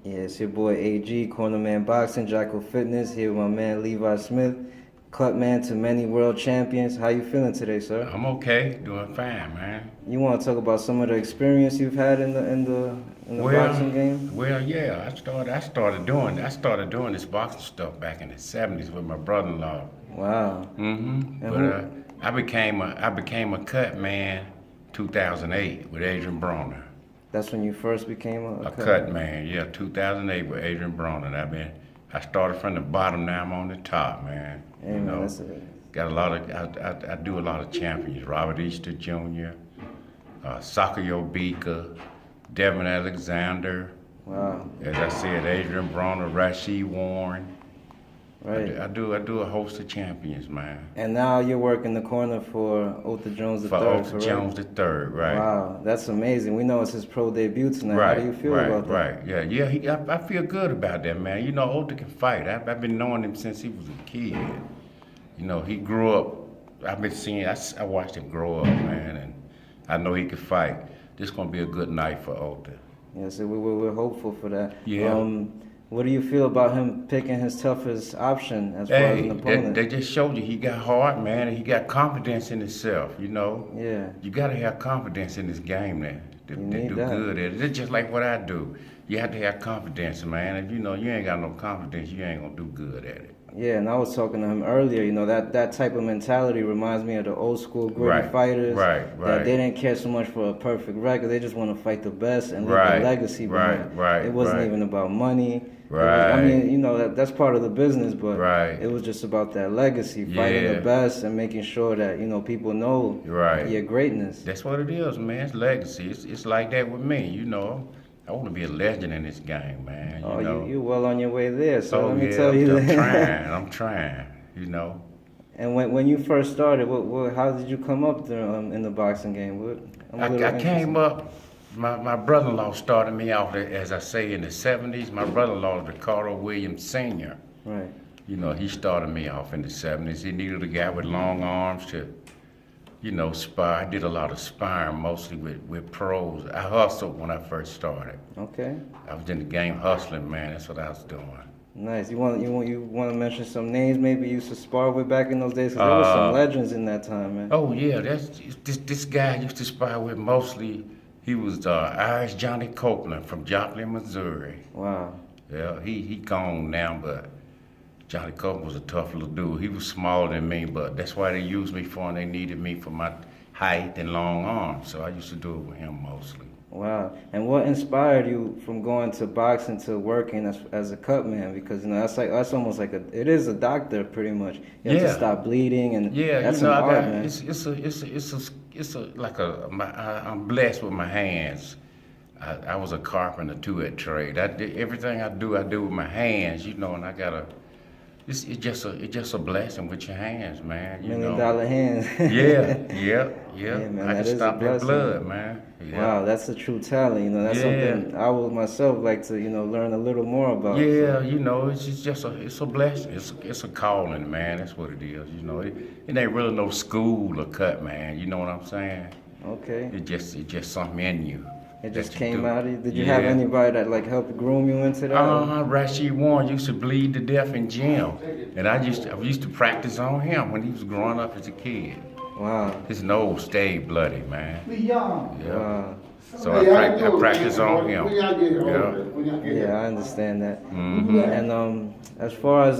Yeah, it's your boy AG, Cornerman Boxing, Jocko Fitness, here with my man Levi Smith, Cutman to many world champions. How you feeling today, sir? I'm okay, doing fine, man. You want to talk about some of the experience you've had in the Well, boxing game? yeah. I started doing this boxing stuff back in the '70s with my brother-in-law. Wow. And But who? I became a cut man 2008 with Adrien Broner. That's when you first became a A cut. cut man, yeah, 2008 with Adrien Broner. I started from the bottom, now I'm on the top, man. Hey man, that's it. Got a lot of I do a lot of champions. Robert Easter Jr., Sakayo Bika, Devin Alexander. Wow. As I said, Adrien Broner, Reggie Warren. Right. I do a host of champions, man. And now you're working the corner for Otha Jones III, For Otha correct? Jones III, right? Wow, that's amazing. We know it's his pro debut tonight. Right, How do you feel right, about that? right. Yeah. I feel good about that, man. You know, Otha can fight. I've been knowing him since he was a kid. You know, he grew up. I watched him grow up, man, and I know he could fight. This gonna be a good night for Otha. Yeah, so we're hopeful for that. Yeah. What do you feel about him picking his toughest option as far as an opponent? They just showed you he got heart, man, and he got confidence in himself, you know? Yeah. You gotta have confidence in this game, man, to need do that. good at it. It's just like what I do. You have to have confidence, man. If you know you ain't got no confidence, you ain't gonna do good at it. Yeah, and I was talking to him earlier. You know, that type of mentality reminds me of the old school gritty fighters. Right. That they didn't care so much for a perfect record. They just want to fight the best and leave Right, a legacy behind. right, It wasn't right. even about money. Right. I mean, you know, that's part of the business, but Right. it was just about that legacy, fighting the Yeah. best and making sure that, you know, people know Right. your greatness. That's what it is, man. It's legacy. It's like that with me, you know. I want to be a legend in this game, man. You know. You're well on your way there, so let me yeah, tell you I'm that. trying, you know. And when you first started, how did you come up there in the boxing game? I'm a little I came interested. up, my brother-in-law started me off, as I say, in the '70s. My brother-in-law is Ricardo Williams Sr. Right. You know, he started me off in the '70s. He needed a guy with long arms to, you know, spar. I did a lot of sparring, mostly with pros. I hustled when I first started. Okay. I was in the game hustling, man. That's what I was doing. Nice. You want to mention some names maybe you used to spar with back in those days? 'Cause there were some legends in that time, man. Oh yeah, this guy I used to spar with mostly. He was Irish Johnny Copeland from Joplin, Missouri. Wow. Yeah, he gone now, but Johnny Copeland was a tough little dude. He was smaller than me, but that's why they used me for, and they needed me for my height and long arms. So I used to do it with him mostly. Wow. And what inspired you from going to boxing to working as a cut man? Because, you know, that's almost like it is a doctor pretty much. You have to Yeah. stop bleeding, and Yeah, that's you know, an art, man. I'm blessed with my hands. I was a carpenter too at trade. Everything I do with my hands, you know, and I gotta. It's just a blessing with your hands, man. You know. $1 million hands. Yeah. Yeah, man, I that can is a stop that blessing. blood, man. Yeah. Wow, that's a true talent. You know, that's Yeah. something I would myself like to, you know, learn a little more about. Yeah, So, you know, it's a blessing. It's a calling, man. That's what it is. You know, it ain't really no school or cut, man. You know what I'm saying? okay. It just something in you. It just that you came do. out of you. Did you have Yeah. anybody that like helped groom you into that? Reggie Warren used to bleed to death in gym, and I used to practice on him when he was growing up as a kid. Wow. His nose stayed bloody, man. Yeah. Wow. So I practice on him. Yeah. Yeah, I understand that. Mm-hmm. And as far as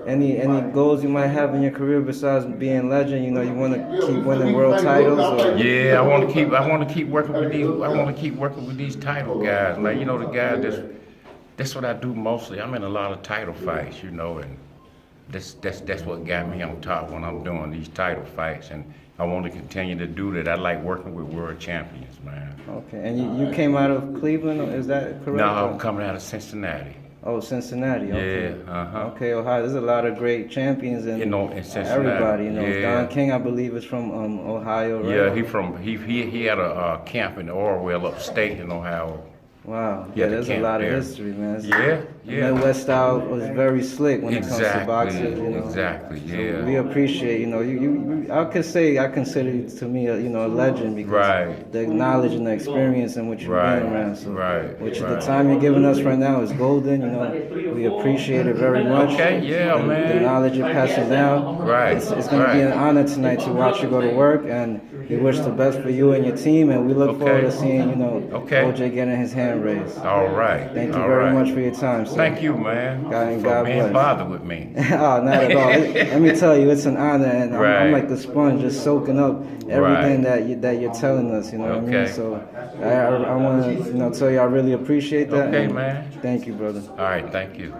any goals you might have in your career besides being legend, you know, you want to keep winning world titles. Or? Yeah, I want to keep working with these. I want to keep working with these title guys, man. You know, the guys that's what I do mostly. I'm in a lot of title fights, you know, and that's what got me on top when I'm doing these title fights, and I want to continue to do that. I like working with world champions, man. Okay, and you came out of Cleveland, is that correct? No, I'm coming out of Cincinnati. Oh, Cincinnati. Okay. Yeah, Okay, Ohio. There's a lot of great champions in Cincinnati. everybody. You know, Yeah. Don King, I believe, is from Ohio, right? Yeah, he had a camp in Orwell, upstate in Ohio. Wow. Yeah, Yeah, the there's a camp lot of there. history, man. The Yeah. Midwest style was very slick when it comes to boxing. You know. Exactly, So yeah. we appreciate, you know, I could say I consider you to me, you know, a legend because Right. the knowledge and the experience in which you've Right, been around. So, right, which the right. time you're giving us right now is golden. You know, we appreciate it very much. Okay, yeah, the, man. The knowledge you're passing down. Right, It's going to be an honor tonight to watch you go to work, and we wish the best for you and your team, and we look forward to seeing, you know, OJ getting his hand raised. All right. Thank you very much for your time, sir. Thank you, man, God for being bless. bothered with me. Oh, not at all. Let me tell you, it's an honor, and I'm like a sponge, just soaking up everything that you're telling us. You know what I mean? So I want to tell you I really appreciate that. Okay, man. Thank you, brother. All right, thank you.